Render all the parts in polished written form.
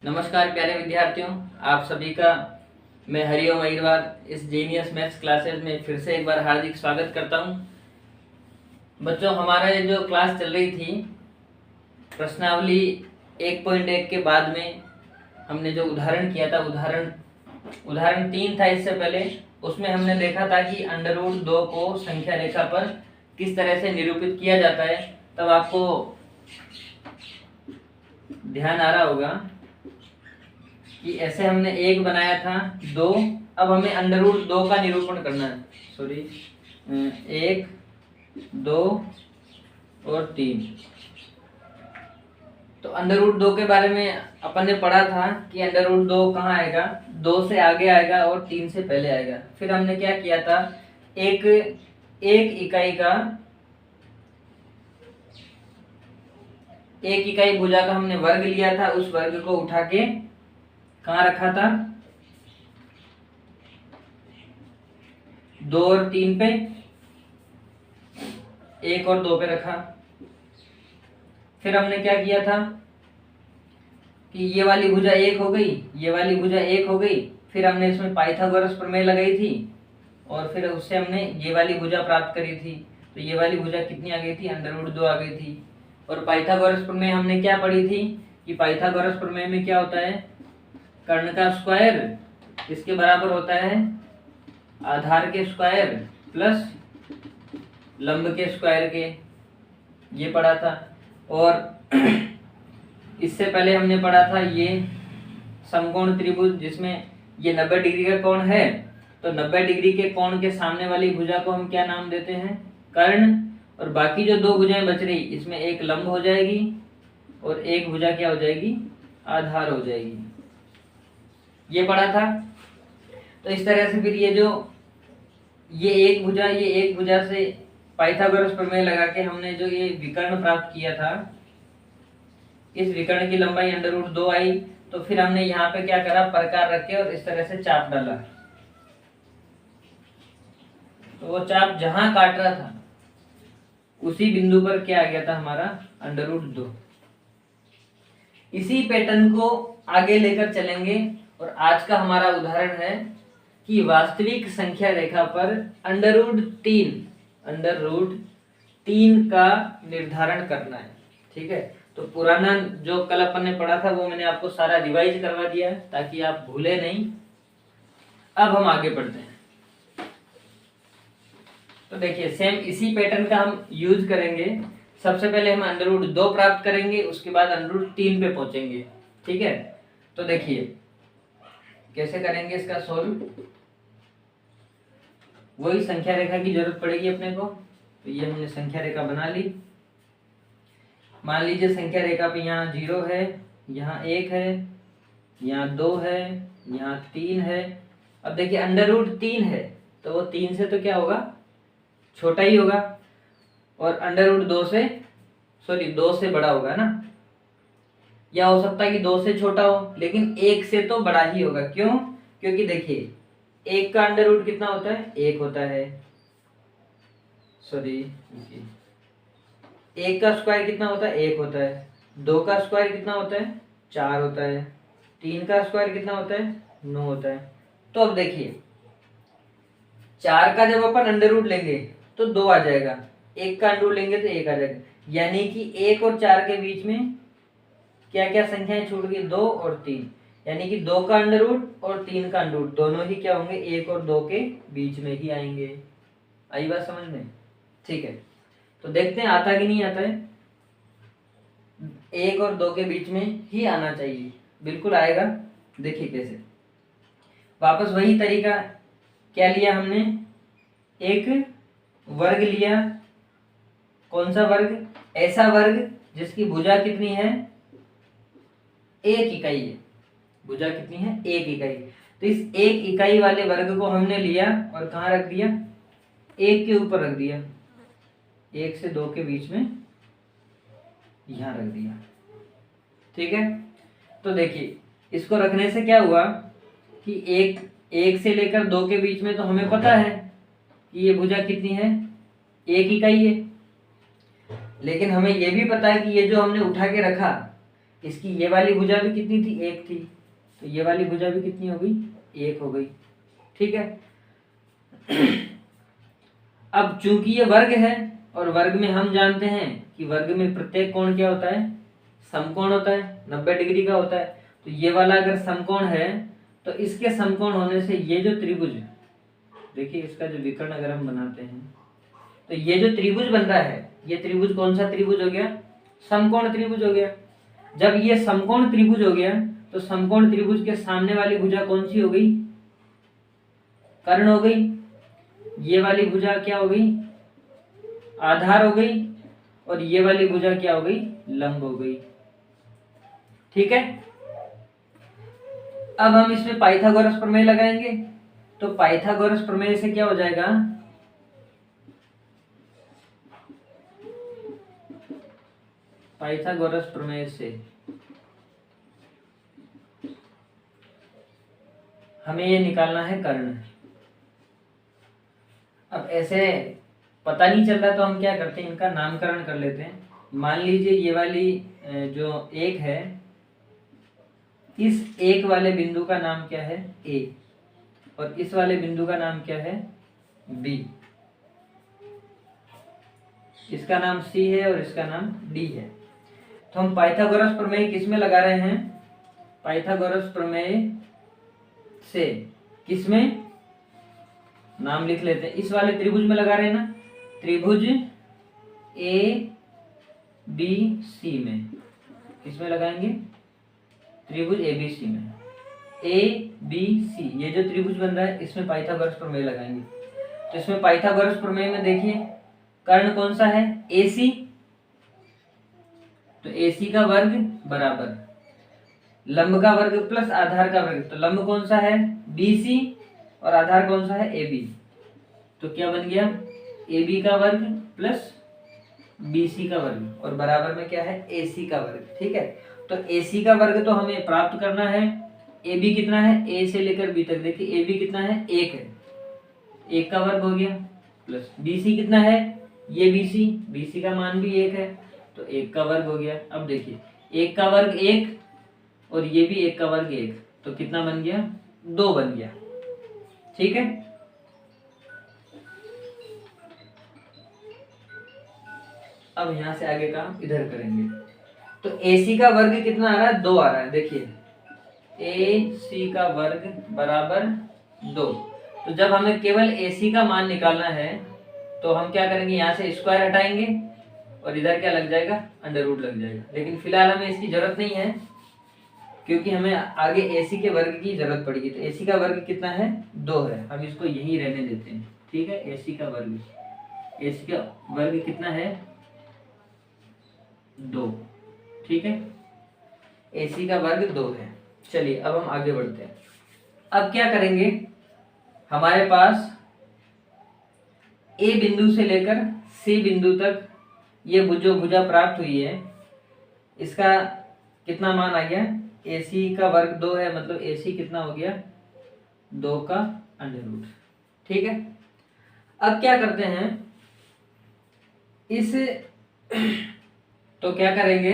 नमस्कार प्यारे विद्यार्थियों, आप सभी का मैं हरिओम अहिरवार इस जीनियस मैथ्स क्लासेस में फिर से एक बार हार्दिक स्वागत करता हूं। बच्चों, हमारा ये जो क्लास चल रही थी प्रश्नावली 1.1 के बाद में हमने जो उदाहरण किया था, उदाहरण 3 था इससे पहले। उसमें हमने देखा था कि √2 को संख्या रेखा पर किस तरह से निरूपित किया जाता है। तब आपको ध्यान आ रहा होगा कि ऐसे हमने एक बनाया था, 2। अब हमें √2 का निरूपण करना है। 1, 2 और 3। तो √2 के बारे में अपन ने पढ़ा था कि √2 कहाँ आएगा, 2 से आगे आएगा और 3 से पहले आएगा। फिर हमने क्या किया था, एक इकाई भुजा का हमने वर्ग लिया था। उस वर्ग को उठा के कहाँ रखा था, 2 और 3 पे, 1 और 2 पे रखा। फिर हमने क्या किया था कि ये वाली भुजा 1 हो गई, ये वाली भुजा 1 हो गई। फिर हमने इसमें पाइथागोरस प्रमेय लगाई थी और फिर उससे हमने ये वाली भुजा प्राप्त करी थी। तो ये वाली भुजा कितनी आ गई थी, √2 आ गई थी। और पाइथागोरस प्रमेय हमने क्या पढ़ी थी कि पाइथागोरस प्रमेय में क्या होता है, कर्ण का स्क्वायर किसके बराबर होता है, आधार के स्क्वायर प्लस लंब के स्क्वायर के, ये पढ़ा था। और इससे पहले हमने पढ़ा था ये समकोण त्रिभुज, जिसमें ये 90 डिग्री का कोण है। तो 90 डिग्री के कोण के सामने वाली भुजा को हम क्या नाम देते हैं, कर्ण। और बाकी जो 2 भुजाएं बच रही, इसमें एक लंब हो जाएगी और एक भुजा क्या हो जाएगी, आधार हो जाएगी। ये पढ़ा था। तो इस तरह से फिर ये एक भुजा से पाइथागोरस प्रमेय लगा के हमने जो ये विकर्ण प्राप्त किया था, इस विकर्ण की लंबाई √2 आई। तो फिर हमने यहाँ पे क्या करा, प्रकार रखे और इस तरह से चाप डाला। तो वो चाप जहां काट रहा था उसी बिंदु पर क्या आ गया था, हमारा √2। इसी पैटर्न को आगे लेकर चलेंगे। और आज का हमारा उदाहरण है कि वास्तविक संख्या रेखा पर √3 का निर्धारण करना है। ठीक है, तो पुराना जो कल अपन ने पढ़ा था वो मैंने आपको सारा रिवाइज करवा दिया है ताकि आप भूले नहीं। अब हम आगे बढ़ते हैं। तो देखिए, सेम इसी पैटर्न का हम यूज करेंगे। सबसे पहले हम √2 प्राप्त करेंगे, उसके बाद √3 पे पहुंचेंगे। ठीक है, तो देखिए कैसे करेंगे इसका सोल्व। वही संख्या रेखा की जरूरत पड़ेगी अपने को। तो ये हमने संख्या रेखा बना ली। मान लीजिए संख्या रेखा पे यहाँ 0 है, यहाँ 1 है, यहाँ 2 है, यहाँ 3 है। अब देखिए √3 है तो वो 3 से तो क्या होगा, छोटा ही होगा। और √2 से 2 से बड़ा होगा ना। या हो सकता है कि 2 से छोटा हो, लेकिन 1 से तो बड़ा ही होगा। क्यों? क्योंकि देखिए 1 का √ कितना होता है, 1 होता है। 1 का स्क्वायर कितना होता है, 1 होता है। 2 का स्क्वायर कितना होता है, 4 होता है। 3 का स्क्वायर कितना होता है, 9 होता है। तो अब देखिए 4 का जब अपन √ लेंगे तो 2 आ जाएगा, 1 का √ लेंगे तो 1 आ जाएगा। यानी कि 1 और 4 के बीच में क्या क्या संख्याएं छूट गई, 2 और 3। यानी कि 2 का √ और 3 का √ दोनों ही क्या होंगे, 1 और 2 के बीच में ही आएंगे। आई बात समझ में? ठीक है, तो देखते हैं आता कि नहीं आता है। 1 और 2 के बीच में ही आना चाहिए, बिल्कुल आएगा। देखिए कैसे, वापस वही तरीका। क्या लिया हमने, एक वर्ग लिया। कौन सा वर्ग, ऐसा वर्ग जिसकी भुजा कितनी है, 1 इकाई है। भुजा कितनी है, 1 इकाई। तो इस 1 इकाई वाले वर्ग को हमने लिया और कहाँ रख दिया, 1 के ऊपर रख दिया। 1 से 2 के बीच में यहां रख दिया। ठीक है, तो देखिए इसको रखने से क्या हुआ कि 1 से लेकर 2 के बीच में तो हमें पता है कि ये भुजा कितनी है, 1 इकाई है। लेकिन हमें यह भी पता है कि ये जो हमने उठा के रखा इसकी ये वाली भुजा भी कितनी थी, एक थी, तो ये वाली भुजा भी कितनी हो गई, एक हो गई। ठीक है। अब चूंकि ये वर्ग है और वर्ग में हम जानते हैं कि वर्ग में प्रत्येक कोण क्या होता है, समकोण होता है, 90 डिग्री का होता है। तो ये वाला अगर समकोण है तो इसके समकोण होने से ये जो त्रिभुज, देखिए इसका जो विकर्ण अगर हम बनाते हैं तो ये जो त्रिभुज बन रहा है, ये त्रिभुज कौन सा त्रिभुज हो गया, समकोण त्रिभुज हो गया। जब ये समकोण त्रिभुज हो गया तो समकोण त्रिभुज के सामने वाली भुजा कौन सी हो गई, कर्ण हो गई। ये वाली भुजा क्या हो गई, आधार हो गई, और ये वाली भुजा क्या हो गई, लंब हो गई। ठीक है। अब हम इसमें पाइथागोरस प्रमेय लगाएंगे, तो पाइथागोरस प्रमेय से क्या हो जाएगा, पाइथागोरस प्रमेय से हमें ये निकालना है कर्ण। अब ऐसे पता नहीं चल रहा तो हम क्या करते हैं, इनका नामकरण कर लेते हैं। मान लीजिए ये वाली जो एक है, इस एक वाले बिंदु का नाम क्या है, ए, और इस वाले बिंदु का नाम क्या है, बी। इसका नाम सी है और इसका नाम डी है। तो हम पाइथागोरस प्रमेय किस में लगा रहे हैं, पाइथागोरस प्रमेय से किसमें, नाम लिख लेते हैं, इस वाले त्रिभुज में लगा रहे हैं ना, त्रिभुज ए बी सी में। किसमें लगाएंगे, त्रिभुज ए बी सी में। ए बी सी ये जो त्रिभुज बन रहा है इसमें पाइथागोरस प्रमेय लगाएंगे। तो इसमें पाइथागोरस प्रमेय में देखिए कर्ण कौन सा है, ए सी, तो ए सी का वर्ग बराबर लंब का वर्ग प्लस आधार का वर्ग। तो लंब कौन सा है, बी सी, और आधार कौन सा है, ए बी। तो क्या बन गया, ए बी का वर्ग प्लस बी सी का वर्ग, और बराबर में क्या है, ए सी का वर्ग। ठीक है। तो ए सी का वर्ग तो हमें प्राप्त करना है, ए बी कितना है, ए से लेकर बी तक, देखिए ए बी कितना है, एक है, एक का वर्ग हो गया, प्लस बी सी कितना है, ये बी सी का मान भी एक है, तो एक का वर्ग हो गया। अब देखिए एक का वर्ग एक और ये भी एक का वर्ग एक, तो कितना बन गया, दो बन गया। ठीक है। अब यहां से आगे का इधर करेंगे, तो AC का वर्ग कितना आ रहा है, दो आ रहा है। देखिए AC का वर्ग बराबर दो। तो जब हमें केवल AC का मान निकालना है तो हम क्या करेंगे, यहाँ से स्क्वायर हटाएंगे और इधर क्या लग जाएगा, अंडर रूट लग जाएगा। लेकिन फिलहाल हमें इसकी जरूरत नहीं है क्योंकि हमें आगे AC के वर्ग की जरूरत पड़ेगी। तो AC का वर्ग कितना है, दो है, हम इसको यही रहने देते हैं। ठीक है। AC का वर्ग कितना है, दो। ठीक है। AC का वर्ग दो है। चलिए अब हम आगे बढ़ते हैं। अब क्या करेंगे, हमारे पास A बिंदु से लेकर C बिंदु तक ये जो भुजा प्राप्त हुई है, इसका कितना मान आ गया, AC का वर्ग दो है, मतलब AC कितना हो गया, दो का अंडर रूट। ठीक है। अब क्या करते हैं, इस तो क्या करेंगे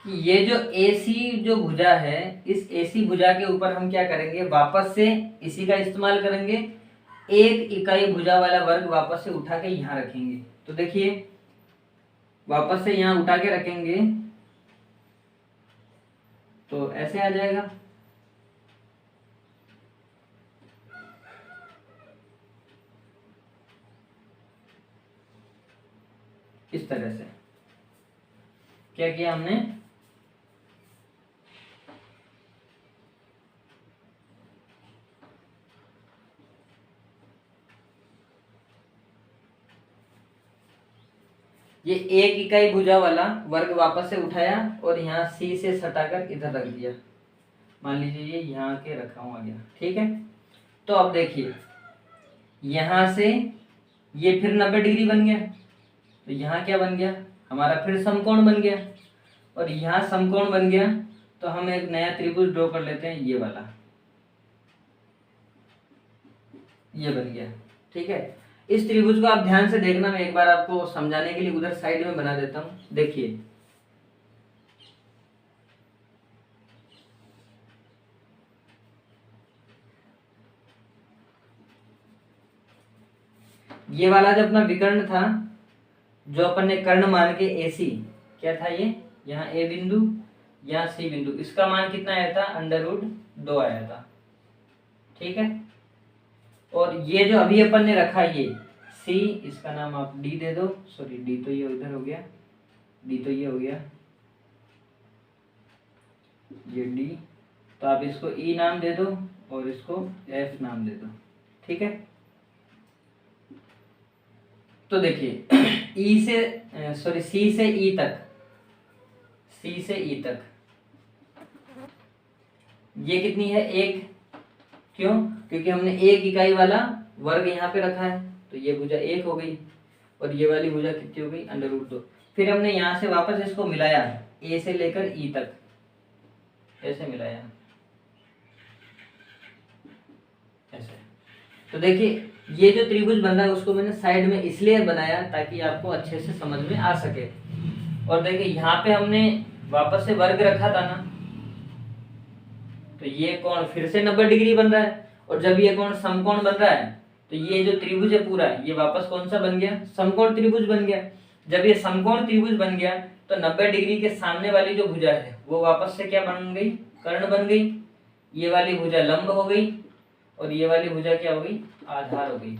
कि ये जो AC जो भुजा है, इस AC भुजा के ऊपर हम क्या करेंगे, वापस से इसी का इस्तेमाल करेंगे, एक इकाई भुजा वाला वर्ग वापस से उठा के यहाँ रखेंगे। तो देखिए वापस से यहाँ उठा के रखेंगे तो ऐसे आ जाएगा। इस तरह से क्या किया हमने, ये एक इकाई भुजा वाला वर्ग वापस से उठाया और यहाँ C से सटाकर इधर रख दिया। मान लीजिए ये यहाँ के रखा हुआ गया। ठीक है। तो अब देखिए यहाँ से ये फिर 90 डिग्री बन गया, तो यहाँ क्या बन गया, हमारा फिर समकोण बन गया, और यहाँ समकोण बन गया तो हम एक नया त्रिभुज ड्रॉ कर लेते हैं, ये वाला, ये बन गया। ठीक है। इस त्रिभुज को आप ध्यान से देखना, मैं एक बार आपको समझाने के लिए उधर साइड में बना देता हूँ। देखिए ये वाला जो अपना विकर्ण था, जो अपन ने कर्ण मान के AC, क्या था ये, यहाँ A बिंदु, यहाँ C बिंदु, इसका मान कितना आया था, √2 आया था। ठीक है। और ये जो अभी अपन ने रखा ये C, इसका नाम आप D दे दो, सॉरी D तो ये उधर हो गया, D तो ये हो गया, ये D, तो आप इसको E नाम दे दो और इसको F नाम दे दो। ठीक है। तो देखिए C से E तक, C से E तक ये कितनी है, 1। क्यों? क्योंकि हमने 1 इकाई वाला वर्ग यहाँ पे रखा है, तो ये भुजा 1 हो गई, और ये वाली भुजा कितनी हो गई, √2। फिर हमने यहाँ से वापस इसको मिलाया, A से लेकर E तक, ऐसे मिलाया, ऐसे। तो देखिए ये जो त्रिभुज बन रहा है उसको मैंने साइड में इसलिए बनाया ताकि आपको अच्छे से समझ में आ सके। और देखिए यहाँ पे हमने वापस से वर्ग रखा था ना, तो ये कोण फिर से 90 डिग्री बन रहा है, और जब ये कोण समकोण बन रहा है तो ये जो त्रिभुज है पूरा, ये वापस कौन सा बन गया, समकोण त्रिभुज बन गया। जब ये समकोण त्रिभुज बन गया तो 90 डिग्री के सामने वाली जो भुजा है वो वापस से क्या बन गई, कर्ण बन गई। ये वाली भुजा लंब हो गई और ये वाली भुजा क्या हो गई, आधार हो गई।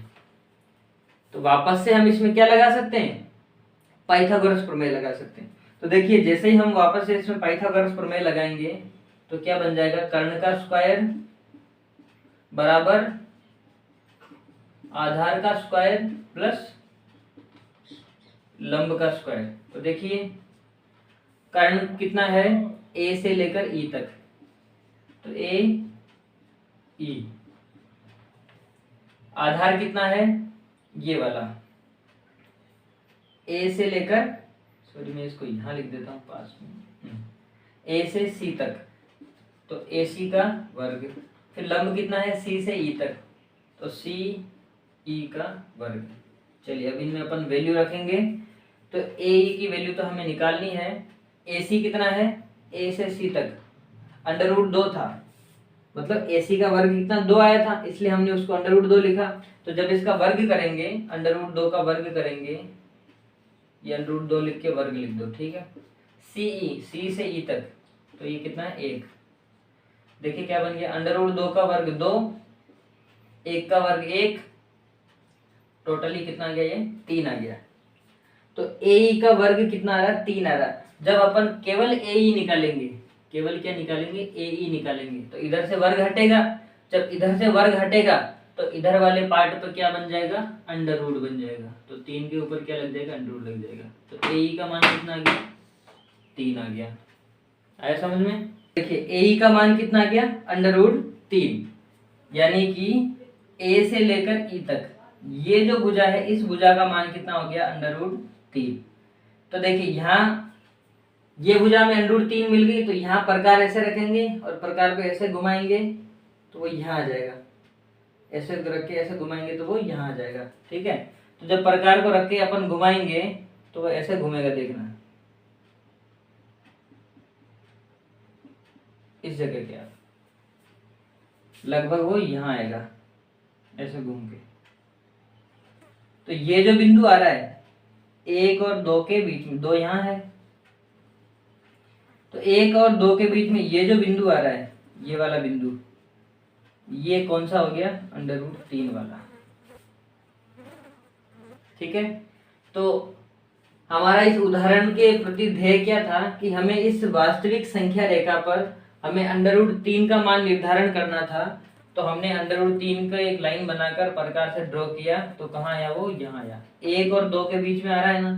तो वापस से हम इसमें क्या लगा सकते हैं, पाइथागोरस प्रमेय लगा सकते हैं। तो देखिए जैसे ही हम वापस से इसमें पाइथागोरस प्रमेय लगाएंगे तो क्या बन जाएगा, कर्ण का स्क्वायर बराबर आधार का स्क्वायर प्लस लंब का स्क्वायर। तो देखिए कर्ण कितना है, A से लेकर E तक, तो A E, आधार कितना है, ये वाला A से लेकर, सॉरी मैं इसको यहाँ लिख देता हूँ पास में, A से C तक, तो AC का वर्ग। फिर लंब कितना है, C से E तक, तो CE का वर्ग। चलिए अब इनमें अपन वैल्यू रखेंगे, तो AE की वैल्यू तो हमें निकालनी है। AC कितना है, A से C तक √2 था, मतलब AC का वर्ग कितना, 2 आया था, इसलिए हमने उसको √2 लिखा। तो जब इसका वर्ग करेंगे, √2 का वर्ग करेंगे, ये √2 लिख के वर्ग लिख दो। ठीक है। CE, C से E तक, तो ये कितना है, 1। देखिए क्या बन गया, √2 का वर्ग 2, 1 का वर्ग 1, टोटली कितना आ गया, ये 3 आ गया। तो AE का वर्ग कितना आ रहा है, 3 आ रहा है। जब अपन केवल AE निकालेंगे, केवल क्या निकालेंगे, AE निकालेंगे, तो इधर से वर्ग हटेगा। जब इधर से वर्ग हटेगा तो इधर वाले पार्ट पर क्या बन जाएगा, √ बन जाएगा। तो 3 के ऊपर क्या लग जाएगा, √ लग जाएगा। तो AE का मान कितना आ गया, 3 आ गया। आया समझ में? देखिए AE का मान कितना आ गया, √3, यानी कि A से लेकर E तक ये जो भुजा है, इस भुजा का मान कितना हो गया, √3। तो देखिए यहाँ ये भुजा में √3 मिल गई, तो यहाँ प्रकार ऐसे रखेंगे और प्रकार को ऐसे घुमाएंगे तो वो यहाँ आ जाएगा। ऐसे रख के ऐसे घुमाएंगे तो वो यहाँ आ जाएगा। ठीक है। तो जब प्रकार को रख के अपन घुमाएंगे तो वो ऐसे घूमेगा, देखना इस जगह के, आप लगभग वो यहाँ आएगा ऐसे घूम के। तो ये जो बिंदु आ रहा है 1 और 2 के बीच में, 2 यहाँ है, तो 1 और 2 के बीच में ये जो बिंदु आ रहा है, ये वाला बिंदु, ये कौन सा हो गया, √3 वाला। ठीक है। तो हमारा इस उदाहरण के प्रति ध्येय क्या था कि हमें इस वास्तविक संख्या रेखा पर हमें √3 का मान निर्धारण करना था। तो हमने √3 का एक लाइन बनाकर प्रकार से ड्रॉ किया, तो कहाँ आया वो, यहाँ आया। 1 और 2 के बीच में आ रहा है ना,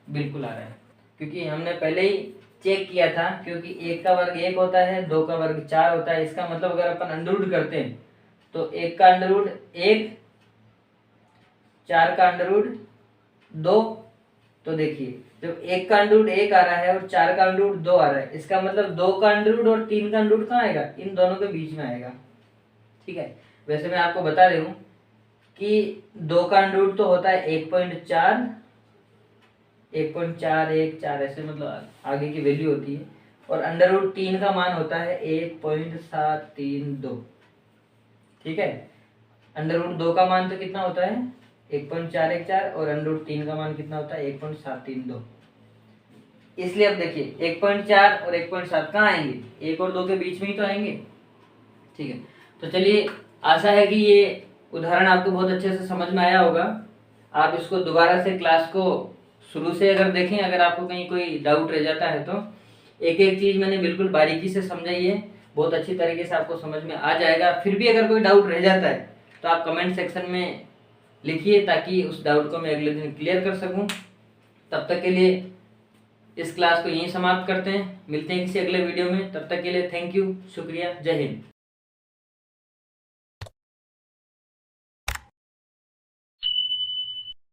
बिल्कुल आ रहा है, क्योंकि हमने पहले ही चेक किया था, क्योंकि 1 का वर्ग 1 होता है, 2 का वर्ग 4 होता है। इसका मतलब अगर अपन अंडर करते हैं तो 1 का √1, 4 का √2। तो देखिए जब 1 का √1 आ रहा है और 4 का √2 आ रहा है, इसका मतलब 2 का √ और 3 का √ कहाँ आएगा, इन दोनों के बीच में आएगा। ठीक है। वैसे मैं आपको बता रही हूँ कि 2 का √ तो होता है 1.4, 1.414 ऐसे, मतलब आगे की वैल्यू होती है, और √3 का मान होता है 1.732। ठीक है। √2 का मान तो कितना होता है, 1.414 और √3 का मान कितना होता है 1.732। इसलिए अब देखिए 1.4 और 1.7 कहाँ आएंगे, 1 और 2 के बीच में ही तो आएंगे। ठीक है, तो चलिए आशा है कि ये उदाहरण आपको बहुत अच्छे से समझ में आया होगा। आप इसको दोबारा से क्लास को शुरू से अगर देखें, अगर आपको कहीं कोई डाउट रह जाता है तो एक एक चीज़ मैंने बिल्कुल बारीकी से समझाई है, बहुत अच्छी तरीके से आपको समझ में आ जाएगा। फिर भी अगर कोई डाउट रह जाता है तो आप कमेंट सेक्शन में लिखिए, ताकि उस डाउट को मैं अगले दिन क्लियर कर सकूं। तब तक के लिए इस क्लास को यहीं समाप्त करते हैं, मिलते हैं किसी अगले वीडियो में। तब तक के लिए थैंक यू, शुक्रिया, जय हिंद।